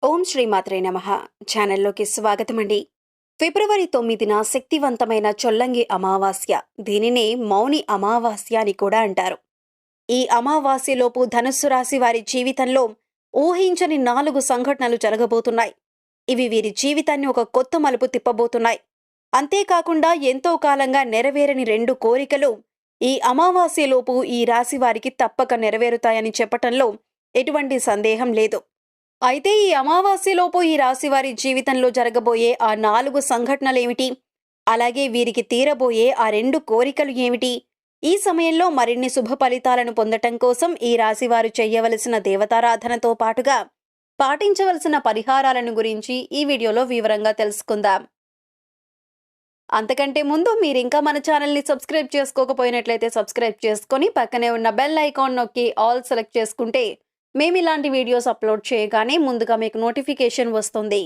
ఓం శ్రీ మాత్రే నమః. ఛానల్లోకి స్వాగతమండి. ఫిబ్రవరి 9న శక్తివంతమైన చొల్లంగి అమావాస్య. దీనినే మౌని అమావాస్య అని కూడా అంటారు. ఈ అమావాస్యలోపు ధనుస్సు రాశి వారి జీవితంలో ఊహించని 4 సంఘటనలు జరగబోతున్నాయి. ఇవి వీరి జీవితాన్ని ఒక కొత్త మలుపు తిప్పబోతున్నాయి. అంతేకాకుండా ఎంతో కాలంగా నెరవేరని 2 కోరికలు ఈ అమావాస్యలోపు ఈ రాశి వారికి తప్పక నెరవేరుతాయని చెప్పటంలో ఎటువంటి సందేహం లేదు. అయితే ఈ అమావాస్యలోపు ఈ రాశివారి జీవితంలో జరగబోయే ఆ 4 సంఘటనలేమిటి? అలాగే వీరికి తీరబోయే ఆ 2 కోరికలు ఏమిటి? ఈ సమయంలో మరిన్ని శుభ ఫలితాలను పొందటం కోసం ఈ రాశివారు చెయ్యవలసిన దేవతారాధనతో పాటుగా పాటించవలసిన పరిహారాలను గురించి ఈ వీడియోలో వివరంగా తెలుసుకుందాం. అంతకంటే ముందు మీరింకా మన ఛానల్ని సబ్స్క్రైబ్ చేసుకోకపోయినట్లయితే సబ్స్క్రైబ్ చేసుకొని పక్కనే ఉన్న బెల్ ఐకాన్ నొక్కి ఆల్ సెలెక్ట్ చేసుకుంటే మేమిలాంటి వీడియోస్ అప్లోడ్ చేయగానే ముందుగా మీకు నోటిఫికేషన్ వస్తుంది.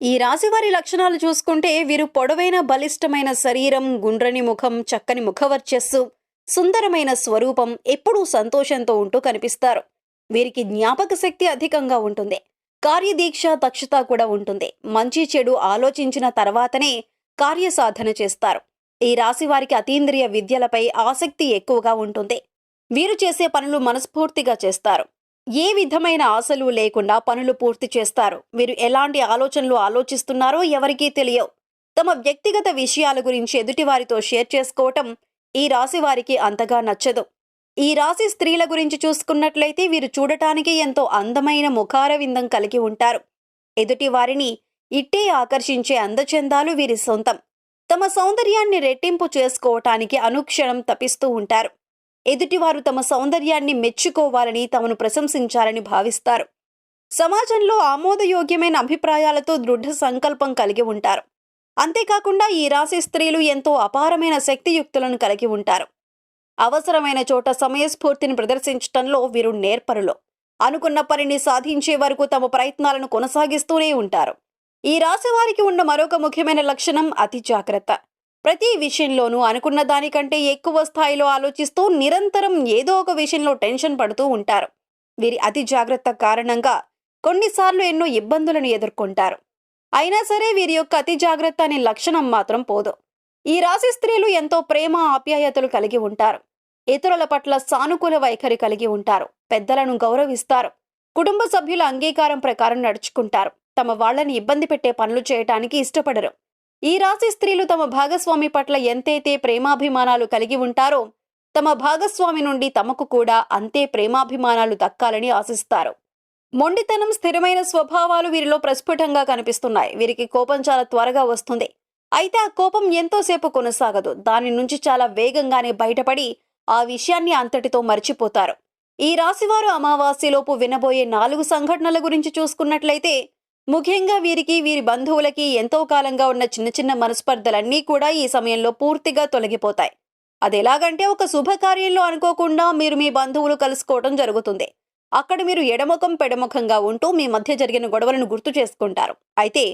ఈ రాశివారి లక్షణాలు చూసుకుంటే వీరు పొడవైన బలిష్టమైన శరీరం, గుండ్రని ముఖం, చక్కని ముఖవర్చస్సు, సుందరమైన స్వరూపం, ఎప్పుడూ సంతోషంతో ఉంటూ కనిపిస్తారు. వీరికి జ్ఞాపక శక్తి అధికంగా ఉంటుంది. కార్యదీక్ష, దక్షత కూడా ఉంటుంది. మంచి చెడు ఆలోచించిన తర్వాతనే కార్యసాధన చేస్తారు. ఈ రాశివారికి అతీంద్రియ విద్యలపై ఆసక్తి ఎక్కువగా ఉంటుంది. వీరు చేసే పనులు మనస్ఫూర్తిగా చేస్తారు. ఏ విధమైన ఆశలు లేకుండా పనులు పూర్తి చేస్తారు. వీరు ఎలాంటి ఆలోచనలు ఆలోచిస్తున్నారో ఎవరికీ తెలియవు. తమ వ్యక్తిగత విషయాల గురించి ఎదుటివారితో షేర్ చేసుకోవటం ఈ రాశి వారికి అంతగా నచ్చదు. ఈ రాశి స్త్రీల గురించి చూసుకున్నట్లయితే వీరు చూడటానికి ఎంతో అందమైన ముఖార విందం కలిగి ఉంటారు. ఎదుటి వారిని ఇట్టే ఆకర్షించే అందచందాలు వీరి సొంతం. తమ సౌందర్యాన్ని రెట్టింపు చేసుకోవటానికి అనుక్షణం తపిస్తూ ఉంటారు. ఎదుటివారు తమ సౌందర్యాన్ని మెచ్చుకోవాలని, తమను ప్రశంసించాలని భావిస్తారు. సమాజంలో ఆమోదయోగ్యమైన అభిప్రాయాలతో దృఢ సంకల్పం కలిగి ఉంటారు. అంతేకాకుండా ఈ రాశి స్త్రీలు ఎంతో అపారమైన శక్తియుక్తులను కలిగి ఉంటారు. అవసరమైన చోట సమయస్ఫూర్తిని ప్రదర్శించటంలో వీరు నేర్పరులు. అనుకున్న పనిని సాధించే వరకు తమ ప్రయత్నాలను కొనసాగిస్తూనే ఉంటారు. ఈ రాశి వారికి ఉన్న మరొక ముఖ్యమైన లక్షణం అతి జాగ్రత్త. ప్రతి విషయంలోనూ అనుకున్న దానికంటే ఎక్కువ స్థాయిలో ఆలోచిస్తూ నిరంతరం ఏదో ఒక విషయంలో టెన్షన్ పడుతూ ఉంటారు. వీరి అతి జాగ్రత్త కారణంగా కొన్నిసార్లు ఎన్నో ఇబ్బందులను ఎదుర్కొంటారు. అయినా సరే వీరి యొక్క అతి జాగ్రత్త అనే లక్షణం మాత్రం పోదు. ఈ రాశి స్త్రీలు ఎంతో ప్రేమ, ఆప్యాయతలు కలిగి ఉంటారు. ఇతరుల పట్ల సానుకూల వైఖరి కలిగి ఉంటారు. పెద్దలను గౌరవిస్తారు. కుటుంబ సభ్యుల అంగీకారం ప్రకారం నడుచుకుంటారు. తమ వాళ్లని ఇబ్బంది పెట్టే పనులు చేయటానికి ఇష్టపడరు. ఈ రాశి స్త్రీలు తమ భాగస్వామి పట్ల ఎంతైతే ప్రేమాభిమానాలు కలిగి ఉంటారో తమ భాగస్వామి నుండి తమకు కూడా అంతే ప్రేమాభిమానాలు దక్కాలని ఆశిస్తారు. మొండితనం, స్థిరమైన స్వభావాలు వీరిలో ప్రస్ఫుటంగా కనిపిస్తున్నాయి. వీరికి కోపం చాలా త్వరగా వస్తుంది. అయితే ఆ కోపం ఎంతోసేపు కొనసాగదు. దాని నుంచి చాలా వేగంగానే బయటపడి ఆ విషయాన్ని అంతటితో మర్చిపోతారు. ఈ రాశివారు అమావాస్యలోపు వినబోయే 4 సంఘటనల గురించి చూసుకున్నట్లయితే ముఖ్యంగా వీరికి, వీరి బంధువులకి ఎంతో కాలంగా ఉన్న చిన్న చిన్న మనస్పర్ధలన్నీ కూడా ఈ సమయంలో పూర్తిగా తొలగిపోతాయి. అదెలాగంటే ఒక శుభకార్యంలో అనుకోకుండా మీరు మీ బంధువులు కలుసుకోవడం జరుగుతుంది. అక్కడ మీరు ఎడముఖం పెడముఖంగా ఉంటూ మీ మధ్య జరిగిన గొడవలను గుర్తు చేసుకుంటారు. అయితే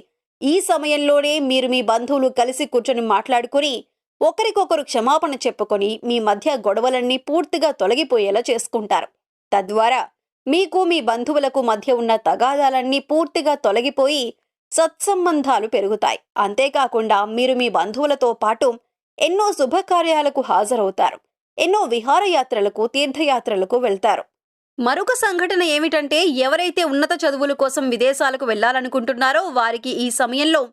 ఈ సమయంలోనే మీరు మీ బంధువులు కలిసి కూర్చొని మాట్లాడుకుని ఒకరికొకరు క్షమాపణ చెప్పుకొని మీ మధ్య గొడవలన్నీ పూర్తిగా తొలగిపోయేలా చేసుకుంటారు. తద్వారా మీకు, మీ బంధువులకు మధ్య ఉన్న తగాదాలన్నీ పూర్తిగా తొలగిపోయి సత్సంబంధాలు పెరుగుతాయి. అంతేకాకుండా మీరు మీ బంధువులతో పాటు ఎన్నో శుభకార్యాలకు హాజరవుతారు. ఎన్నో విహారయాత్రలకు, తీర్థయాత్రలకు వెళ్తారు. మరొక సంఘటన ఏమిటంటే ఎవరైతే ఉన్నత చదువుల కోసం విదేశాలకు వెళ్లాలనుకుంటున్నారో వారికి ఈ సమయంలో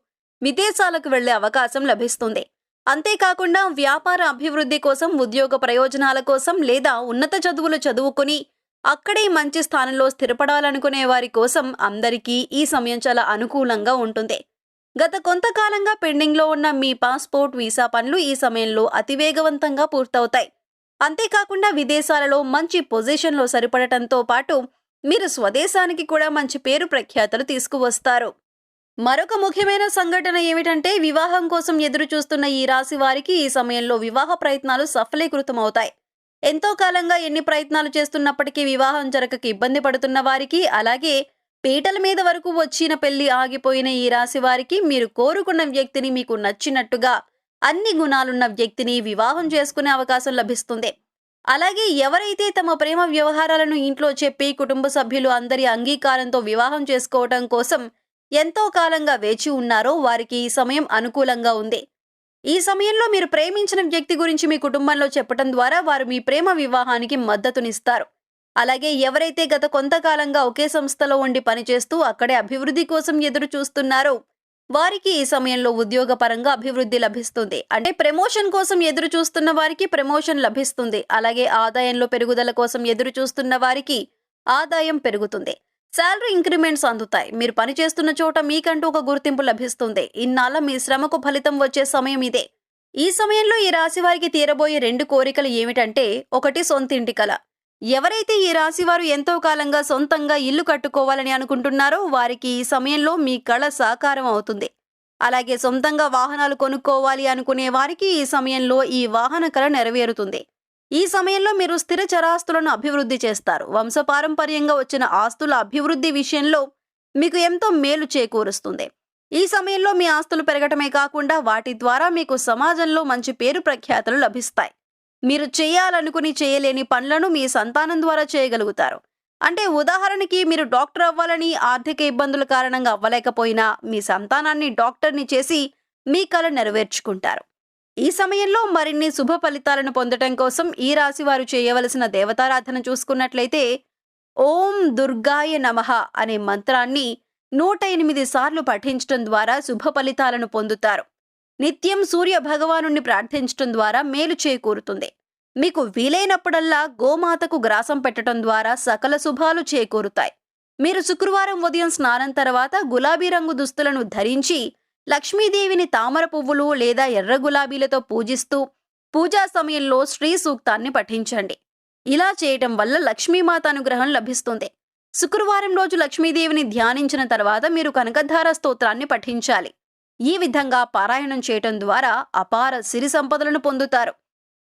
విదేశాలకు వెళ్లే అవకాశం లభిస్తుంది. అంతేకాకుండా వ్యాపార అభివృద్ధి కోసం, ఉద్యోగ ప్రయోజనాల కోసం లేదా ఉన్నత చదువులు చదువుకుని అక్కడే మంచి స్థానంలో స్థిరపడాలనుకునే వారి కోసం అందరికీ ఈ సమయం చాలా అనుకూలంగా ఉంటుంది. గత కొంతకాలంగా పెండింగ్లో ఉన్న మీ పాస్పోర్ట్, వీసా పనులు ఈ సమయంలో అతివేగవంతంగా పూర్తవుతాయి. అంతేకాకుండా విదేశాలలో మంచి పొజిషన్లో సరిపడటంతో పాటు మీరు స్వదేశానికి కూడా మంచి పేరు ప్రఖ్యాతలు తీసుకువస్తారు. మరొక ముఖ్యమైన సంఘటన ఏమిటంటే వివాహం కోసం ఎదురు చూస్తున్న ఈ రాశి వారికి ఈ సమయంలో వివాహ ప్రయత్నాలు సఫలీకృతమవుతాయి. ఎంతో కాలంగా ఎన్ని ప్రయత్నాలు చేస్తున్నప్పటికీ వివాహం జరగక ఇబ్బంది పడుతున్న వారికి, అలాగే పీటల మీద వరకు వచ్చిన పెళ్లి ఆగిపోయిన ఈ రాశి వారికి మీరు కోరుకున్న వ్యక్తిని, మీకు నచ్చినట్టుగా అన్ని గుణాలున్న వ్యక్తిని వివాహం చేసుకునే అవకాశం లభిస్తుంది. అలాగే ఎవరైతే తమ ప్రేమ వ్యవహారాలను ఇంట్లో చెప్పి కుటుంబ సభ్యులు అందరి అంగీకారంతో వివాహం చేసుకోవటం కోసం ఎంతో కాలంగా వేచి ఉన్నారో వారికి ఈ సమయం అనుకూలంగా ఉంది. ఈ సమయంలో మీరు ప్రేమించిన వ్యక్తి గురించి మీ కుటుంబంలో చెప్పటం ద్వారా వారు మీ ప్రేమ వివాహానికి మద్దతునిస్తారు. అలాగే ఎవరైతే గత కొంతకాలంగా ఒకే సంస్థలో ఉండి పనిచేస్తూ అక్కడే అభివృద్ధి కోసం ఎదురు చూస్తున్నారో వారికి ఈ సమయంలో ఉద్యోగపరంగా అభివృద్ధి లభిస్తుంది. అంటే ప్రమోషన్ కోసం ఎదురు చూస్తున్న వారికి ప్రమోషన్ లభిస్తుంది. అలాగే ఆదాయంలో పెరుగుదల కోసం ఎదురు చూస్తున్న వారికి ఆదాయం పెరుగుతుంది. శాలరీ ఇంక్రిమెంట్స్ అందుతాయి. మీరు పనిచేస్తున్న చోట మీకంటూ ఒక గుర్తింపు లభిస్తుంది. ఇన్నాళ్ళ మీ శ్రమకు ఫలితం వచ్చే సమయం ఇదే. ఈ సమయంలో ఈ రాశి వారికి తీరబోయే 2 కోరికలు ఏమిటంటే, ఒకటి సొంతింటి కల. ఎవరైతే ఈ రాశి వారు ఎంతో కాలంగా సొంతంగా ఇల్లు కట్టుకోవాలని అనుకుంటున్నారో వారికి ఈ సమయంలో మీ కళ సాకారం అవుతుంది. అలాగే సొంతంగా వాహనాలు కొనుక్కోవాలి అనుకునే వారికి ఈ సమయంలో ఈ వాహన కళ నెరవేరుతుంది. ఈ సమయంలో మీరు స్థిర చరాస్తులను అభివృద్ధి చేస్తారు. వంశపారంపర్యంగా వచ్చిన ఆస్తుల అభివృద్ధి విషయంలో మీకు ఎంతో మేలు చేకూరుస్తుంది. ఈ సమయంలో మీ ఆస్తులు పెరగటమే కాకుండా వాటి ద్వారా మీకు సమాజంలో మంచి పేరు ప్రఖ్యాతులు లభిస్తాయి. మీరు చేయాలనుకుని చేయలేని పనులను మీ సంతానం ద్వారా చేయగలుగుతారు. అంటే ఉదాహరణకి మీరు డాక్టర్ అవ్వాలని ఆర్థిక ఇబ్బందుల కారణంగా అవ్వలేకపోయినా మీ సంతానాన్ని డాక్టర్ని చేసి మీ కల నెరవేర్చుకుంటారు. ఈ సమయంలో మరిన్ని శుభ ఫలితాలను పొందటం కోసం ఈ రాశి వారు చేయవలసిన దేవతారాధన చూసుకున్నట్లయితే ఓం దుర్గాయ నమః అనే మంత్రాన్ని 108 సార్లు పఠించడం ద్వారా శుభ ఫలితాలను పొందుతారు. నిత్యం సూర్య భగవానుణ్ణి ప్రార్థించడం ద్వారా మేలు చేకూరుతుంది. మీకు వీలైనప్పుడల్లా గోమాతకు గ్రాసం పెట్టడం ద్వారా సకల శుభాలు చేకూరుతాయి. మీరు శుక్రవారం ఉదయం స్నానం తర్వాత గులాబీ రంగు దుస్తులను ధరించి లక్ష్మీదేవిని తామర పువ్వులు లేదా ఎర్ర గులాబీలతో పూజిస్తూ పూజా సమయంలో శ్రీ సూక్తాన్ని పఠించండి. ఇలా చేయటం వల్ల లక్ష్మీమాత అనుగ్రహం లభిస్తుంది. శుక్రవారం రోజు లక్ష్మీదేవిని ధ్యానించిన తర్వాత మీరు కనకధార స్తోత్రాన్ని పఠించాలి. ఈ విధంగా పారాయణం చేయటం ద్వారా అపార సిరి సంపదలను పొందుతారు.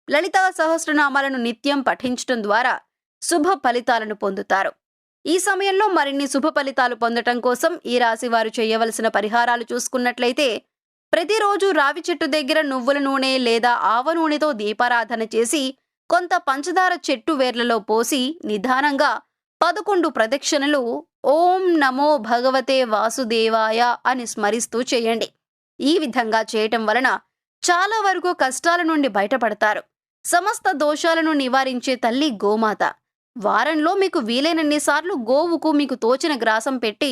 లలితా సహస్రనామాలను నిత్యం పఠించటం ద్వారా శుభ ఫలితాలను పొందుతారు. ఈ సమయంలో మరిన్ని శుభ ఫలితాలు పొందటం కోసం ఈ రాశి వారు చేయవలసిన పరిహారాలు చూసుకున్నట్లయితే ప్రతిరోజు రావి చెట్టు దగ్గర నువ్వుల నూనె లేదా ఆవ నూనెతో దీపారాధన చేసి కొంత పంచదార చెట్టు వేర్లలో పోసి నిదానంగా 11 ప్రదక్షిణలు ఓం నమో భగవతే వాసుదేవాయ అని స్మరిస్తూ చేయండి. ఈ విధంగా చేయటం వలన చాలా వరకు కష్టాల నుండి బయటపడతారు. సమస్త దోషాలను నివారించే తల్లి గోమాత. వారంలో మీకు వీలైనన్ని సార్లు గోవుకు మీకు తోచిన గ్రాసం పెట్టి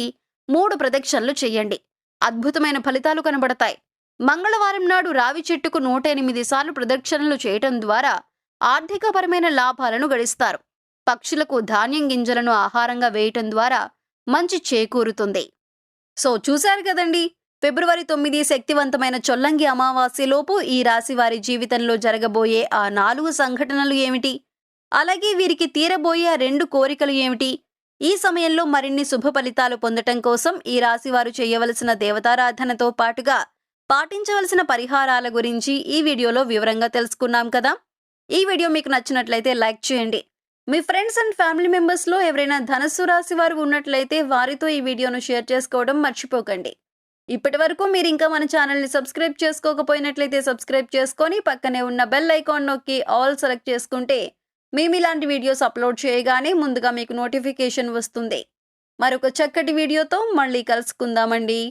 3 ప్రదక్షిణలు చెయ్యండి. అద్భుతమైన ఫలితాలు కనబడతాయి. మంగళవారం నాడు రావి చెట్టుకు 108 సార్లు ప్రదక్షిణలు చేయటం ద్వారా ఆర్థికపరమైన లాభాలను గడిస్తారు. పక్షులకు ధాన్యం గింజలను ఆహారంగా వేయటం ద్వారా మంచి చేకూరుతుంది. సో చూశారు కదండి, ఫిబ్రవరి 9 శక్తివంతమైన చొల్లంగి అమావాస్యలోపు ఈ రాశి వారి జీవితంలో జరగబోయే ఆ 4 సంఘటనలు ఏమిటి, అలాగే వీరికి తీరబోయే ఆ 2 కోరికలు ఏమిటి, ఈ సమయంలో మరిన్ని శుభ ఫలితాలు పొందటం కోసం ఈ రాశి వారు చేయవలసిన దేవతారాధనతో పాటుగా పాటించవలసిన పరిహారాల గురించి ఈ వీడియోలో వివరంగా తెలుసుకున్నాం కదా. ఈ వీడియో మీకు నచ్చినట్లయితే లైక్ చేయండి. మీ ఫ్రెండ్స్ అండ్ ఫ్యామిలీ మెంబర్స్లో ఎవరైనా ధనస్సు రాశి వారు ఉన్నట్లయితే వారితో ఈ వీడియోను షేర్ చేసుకోవడం మర్చిపోకండి. ఇప్పటి వరకు మీరు ఇంకా మన ఛానల్ని సబ్స్క్రైబ్ చేసుకోకపోయినట్లయితే సబ్స్క్రైబ్ చేసుకొని పక్కనే ఉన్న బెల్ ఐకాన్ నొక్కి ఆల్ సెలెక్ట్ చేసుకుంటే మేము ఇలాంటి వీడియోస్ అప్లోడ్ చేయగానే ముందుగా మీకు నోటిఫికేషన్ వస్తుంది. మరొక చక్కటి వీడియోతో మళ్ళీ కలుసుకుందామండి.